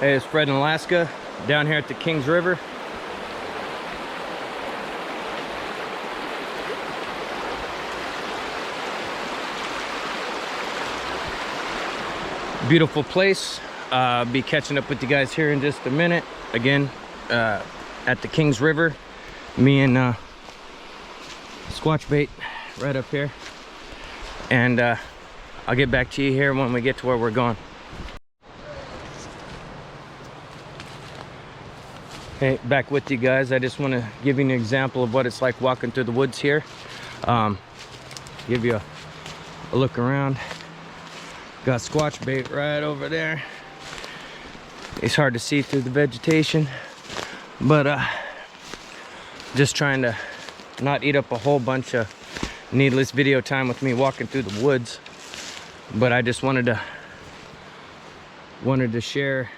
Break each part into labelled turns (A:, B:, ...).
A: Hey, it's Fred in Alaska, down here at the Kings River. Beautiful place. Be catching up with you guys here in just a minute. Again, at the Kings River. Me and Squatch Bait right up here. And I'll get back to you here when we get to where we're going. Hey, back with you guys. I just want to give you an example of what it's like walking through the woods here. Give you a look around. Got Squatch Bait right over there. It's hard to see through the vegetation, but just trying to not eat up a whole bunch of needless video time with me walking through the woods. But I just wanted to share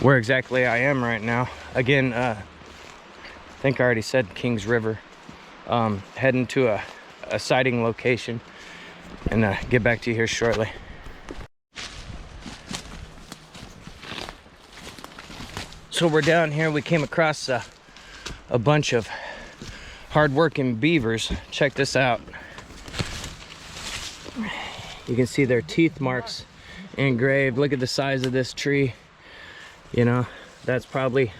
A: where exactly I am right now. Again, I think I already said Kings River. Heading to a sighting location, and get back to you here shortly. So we're down here. We came across a bunch of hard-working beavers. Check this out. You can see their teeth marks engraved. Look at the size of this tree. You know, that's probably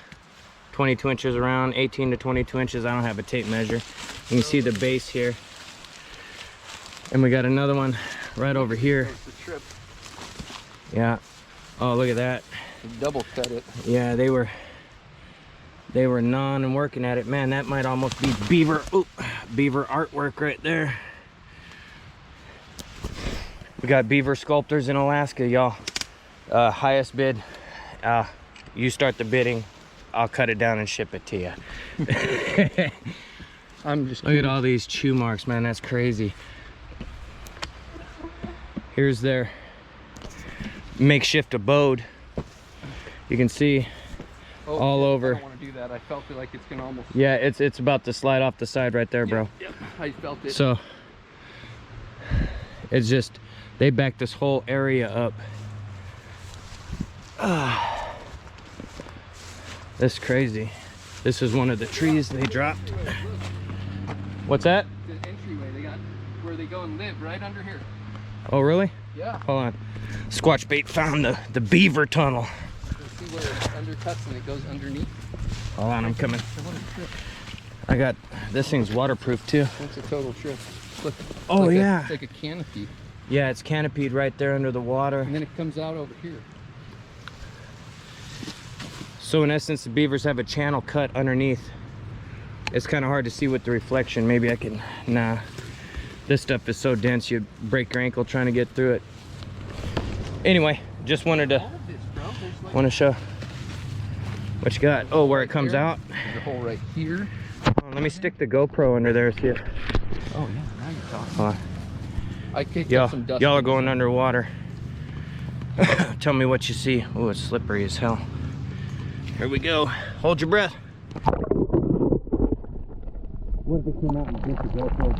A: 22 inches around, 18 to 22 inches. I don't have a tape measure. You can see the base here. And we got another one right over here. Yeah. Oh, look at that.
B: Double cut it.
A: Yeah, they were gnawing and working at it. Man, that might almost be beaver. Ooh, beaver artwork right there. We got beaver sculptors in Alaska, y'all. Highest bid. You start the bidding. I'll cut it down and ship it to you.
B: I'm just
A: look at all these chew marks, man. That's crazy. Here's their makeshift abode. You can see all over.
B: I don't want to do that. I felt it like it's gonna almost.
A: Yeah, it's about to slide off the side right there, bro.
B: Yep, I felt it.
A: So it's just they back this whole area up. That's crazy. This is one of the trees they dropped. What's that?
B: The entryway they got where they go and live right under here.
A: Oh, really?
B: Yeah.
A: Hold on. Squatch Bait found the beaver tunnel.
B: You see where it undercuts and it goes underneath?
A: Hold on, I'm coming. I got, this thing's waterproof too.
B: That's a total trip. Look.
A: Oh,
B: like
A: yeah.
B: It's like a canopy.
A: Yeah, it's canopied right there under the water.
B: And then it comes out over here.
A: So in essence, the beavers have a channel cut underneath. It's kind of hard to see with the reflection. Maybe I can, nah. This stuff is so dense, you'd break your ankle trying to get through it. Anyway, just wanted to show what you got. Oh, where it comes out.
B: There's a hole right here.
A: Oh, let me stick the GoPro under there. See it.
B: Oh yeah, now you're talking.
A: Hold on.
B: I kicked up some dust.
A: Y'all are going underwater. Tell me what you see. Oh, it's slippery as hell. Here we go. Hold your breath. What if they came out and get the GoPro,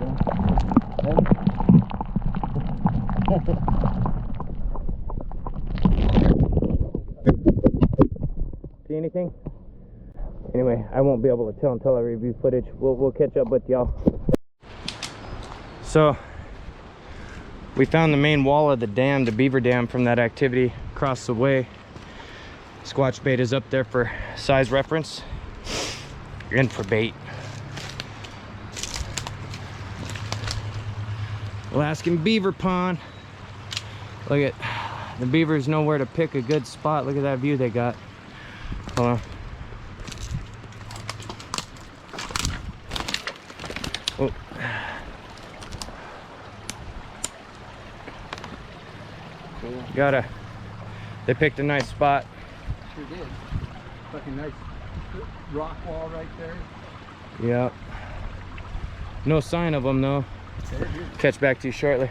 A: See anything? Anyway, I won't be able to tell until I review footage. We'll catch up with y'all. So we found the main wall of the dam, the beaver dam, from that activity across the way. Squatch Bait is up there for size reference and for bait. Alaskan beaver pond. Look at the beavers know where to pick a good spot. Look at that view they got. Hold on. Oh.
B: Cool.
A: They picked a nice spot.
B: Sure did. Fucking nice rock wall right there.
A: Yep. No sign of them though. Catch back to you shortly.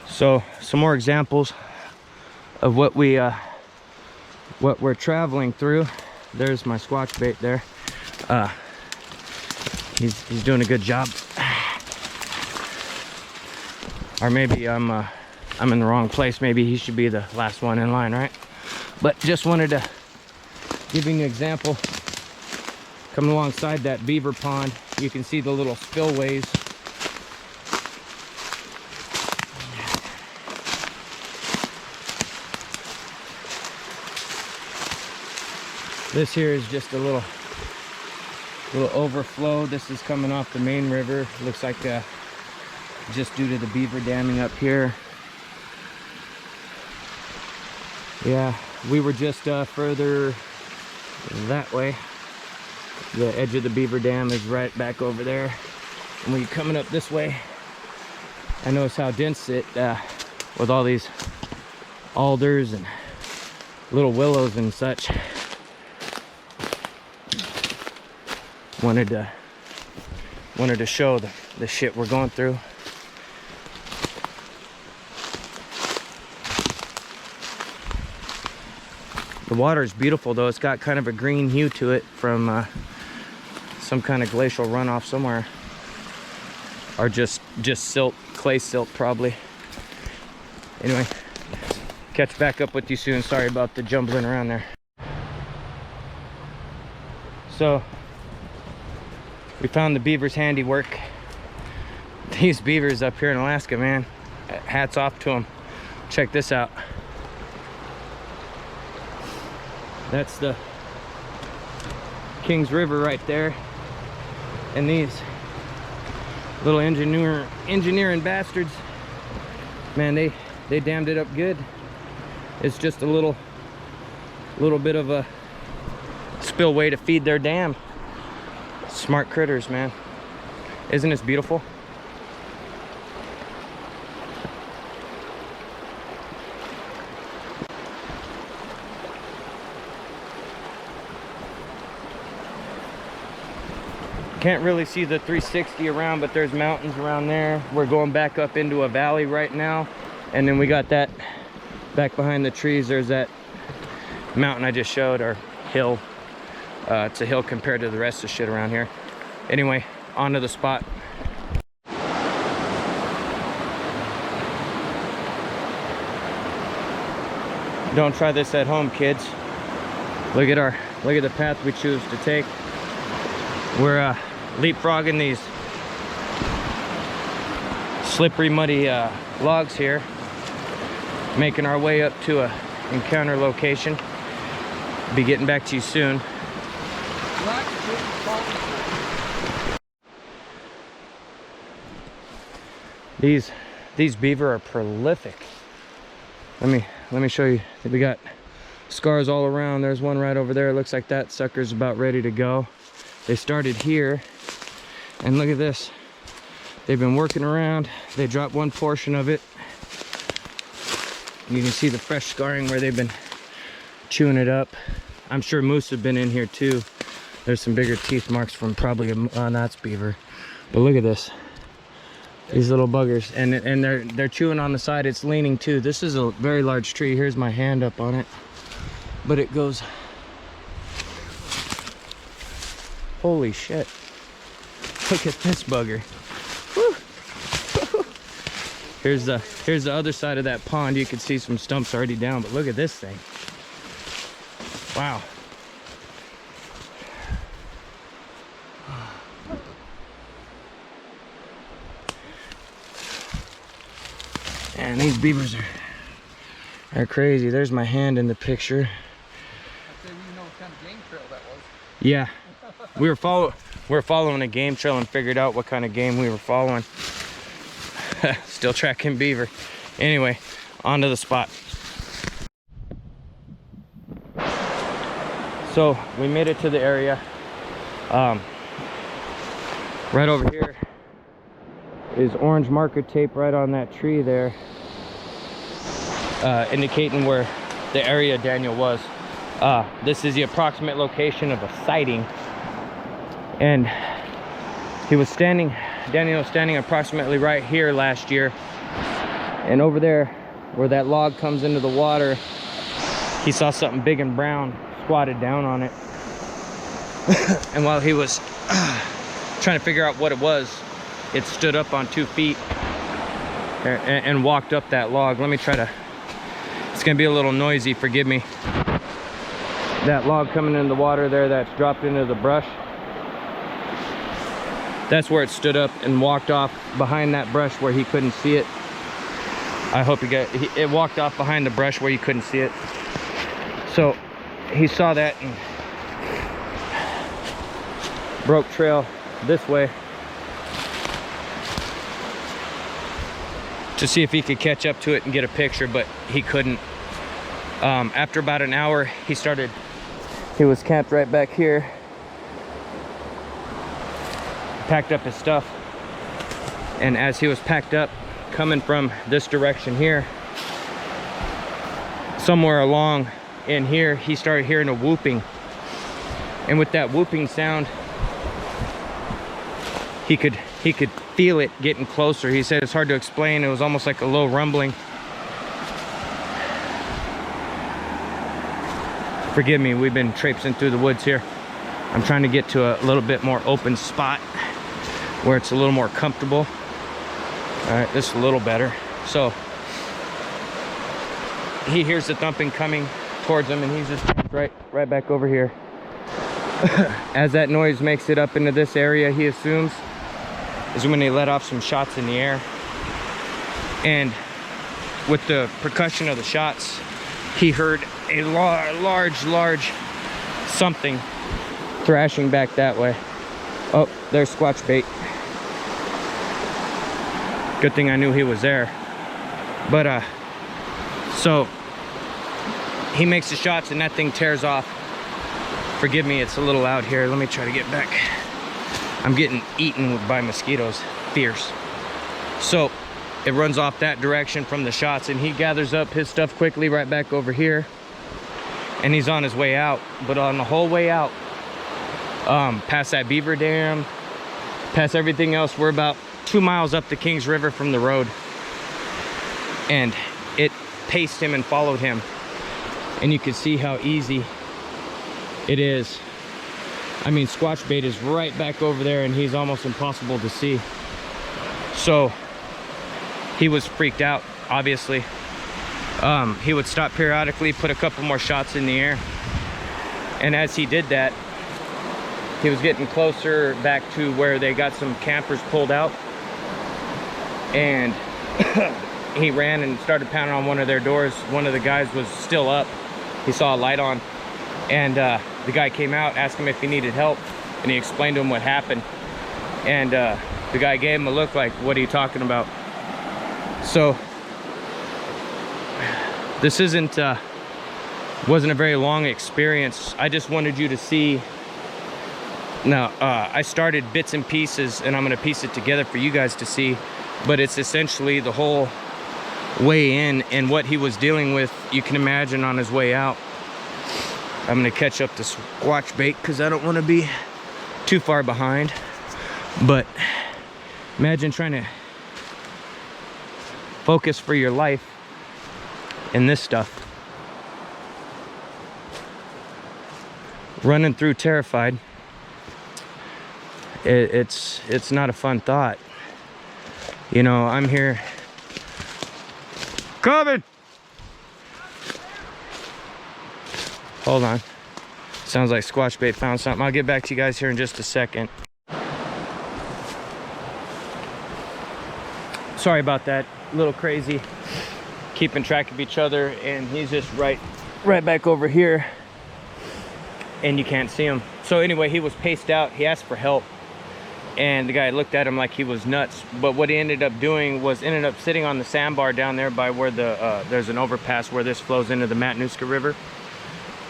A: So some more examples of what we're traveling through. There's my Squatch Bait there. He's doing a good job. Or maybe I'm in the wrong place. Maybe he should be the last one in line, right? But just wanted to give you an example. Coming alongside that beaver pond, you can see the little spillways. This here is just a little overflow. This is coming off the main river. Looks like just due to the beaver damming up here. Yeah, we were just further that way. The edge of the beaver dam is right back over there. And when you're coming up this way, I notice how dense it, with all these alders and little willows and such. Wanted to show the shit we're going through. The water is beautiful though. It's got kind of a green hue to it from some kind of glacial runoff somewhere, or just silt, clay silt probably. Anyway, catch back up with you soon. Sorry about the jumbling around there. So we found the beaver's handiwork. These beavers up here in Alaska, man, hats off to them. Check this out. That's the Kings River right there. And these little engineering bastards, man, they dammed it up good. It's just a little bit of a spillway to feed their dam. Smart critters, man. Isn't this beautiful? Can't really see the 360 around, but there's mountains around there. We're going back up into a valley right now, and then we got that back behind the trees. There's that mountain I just showed, or hill. It's a hill compared to the rest of the shit around here. Anyway, on to the spot. Don't try this at home, kids. Look at the path we choose to take. We're leapfrogging these slippery, muddy logs here, making our way up to a encounter location. Be getting back to you soon. These beaver are prolific. Let me show you. We got scars all around. There's one right over there. It looks like that sucker's about ready to go. They started here, and look at this. They've been working around. They dropped one portion of it. You can see the fresh scarring where they've been chewing it up. I'm sure moose have been in here too. There's some bigger teeth marks from probably that's beaver. But look at this. These little buggers, and they're chewing on the side. It's leaning too. This is a very large tree. Here's my hand up on it, but it goes. Holy shit! Look at this bugger. Woo. Here's the other side of that pond. You can see some stumps already down, but look at this thing. Wow. And these beavers are crazy. There's my hand in the picture.
B: I said, you know what kind of game trail that was.
A: Yeah, we were following a game trail and figured out what kind of game we were following. Still tracking beaver. Anyway, on to the spot. So we made it to the area. Right over here is orange marker tape right on that tree there, indicating where the area Daniel was. This is the approximate location of a sighting, and Daniel was standing approximately right here last year, and over there where that log comes into the water, he saw something big and brown squatted down on it. And while he was trying to figure out what it was. It stood up on 2 feet and walked up that log. Let me try to, it's gonna be a little noisy, forgive me. That log coming in the water there that's dropped into the brush, that's where it stood up and walked off behind that brush where he couldn't see it. I hope you get, it walked off behind the brush where you couldn't see it. So he saw that and broke trail this way to see if he could catch up to it and get a picture, but he couldn't. After about an hour, he was camped right back here, packed up his stuff, and as he was packed up, coming from this direction here, somewhere along in here, he started hearing a whooping, and with that whooping sound, he could feel it getting closer. He said it's hard to explain. It was almost like a low rumbling. Forgive me, we've been traipsing through the woods here. I'm trying to get to a little bit more open spot where it's a little more comfortable. All right, this is a little better. So he hears the thumping coming towards him, and he's just right back over here. As that noise makes it up into this area, he assumes is when they let off some shots in the air, and with the percussion of the shots, he heard a large something thrashing back that way. Oh, there's squatch bait. Good thing I knew he was there. But so he makes the shots and that thing tears off. Forgive me, it's a little loud here. Let me try to get back. I'm getting eaten by mosquitoes, fierce. So it runs off that direction from the shots, and he gathers up his stuff quickly right back over here, and he's on his way out. But on the whole way out, past that Beaver Dam, past everything else, we're about 2 miles up the Kings River from the road, and it paced him and followed him, and you can see how easy it is. I mean, squatch bait is right back over there, and he's almost impossible to see. So he was freaked out, obviously. He would stop periodically, put a couple more shots in the air, and as he did that, he was getting closer back to where they got some campers pulled out, and he ran and started pounding on one of their doors. One of the guys was still up. He saw a light on, and the guy came out, asked him if he needed help, and he explained to him what happened. And the guy gave him a look like, what are you talking about? So this wasn't a very long experience. I just wanted you to see. Now, I started bits and pieces, and I'm gonna piece it together for you guys to see, but it's essentially the whole way in and what he was dealing with, you can imagine, on his way out. I'm gonna catch up to squatch bait because I don't want to be too far behind. But imagine trying to focus for your life in this stuff. Running through terrified. It's not a fun thought. You know, I'm here. Coming! Hold on. Sounds like squatch bait found something. I'll get back to you guys here in just a second. Sorry about that. A little crazy. Keeping track of each other, and he's just right back over here, and you can't see him. So anyway, he was paced out. He asked for help, and the guy looked at him like he was nuts. But what he ended up doing was ended up sitting on the sandbar down there by where the there's an overpass where this flows into the Matanuska River.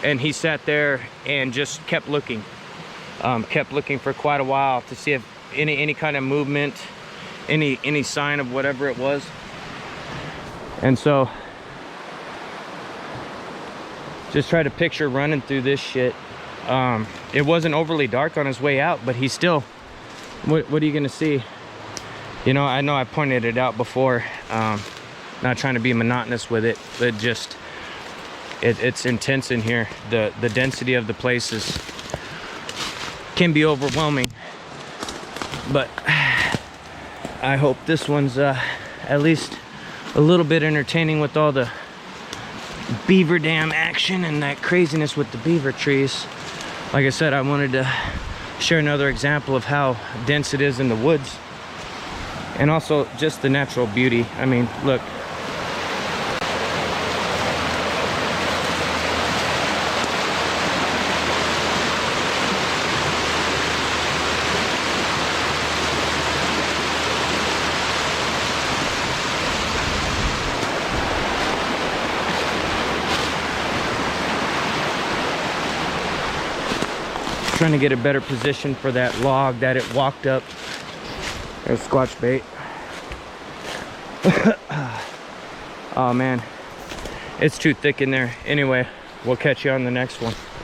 A: And he sat there and just kept looking for quite a while to see if any kind of movement, any sign of whatever it was. And so just try to picture running through this shit. It wasn't overly dark on his way out, but he still, what are you gonna see? You know I pointed it out before, not trying to be monotonous with it, but just it's intense in here. The density of the places can be overwhelming. But I hope this one's at least a little bit entertaining with all the beaver dam action and that craziness with the beaver trees. Like I said, I wanted to share another example of how dense it is in the woods, and also just the natural beauty. I mean, look. Trying to get a better position for that log that it walked up. There's squatch bait. Oh man, it's too thick in there. Anyway, we'll catch you on the next one.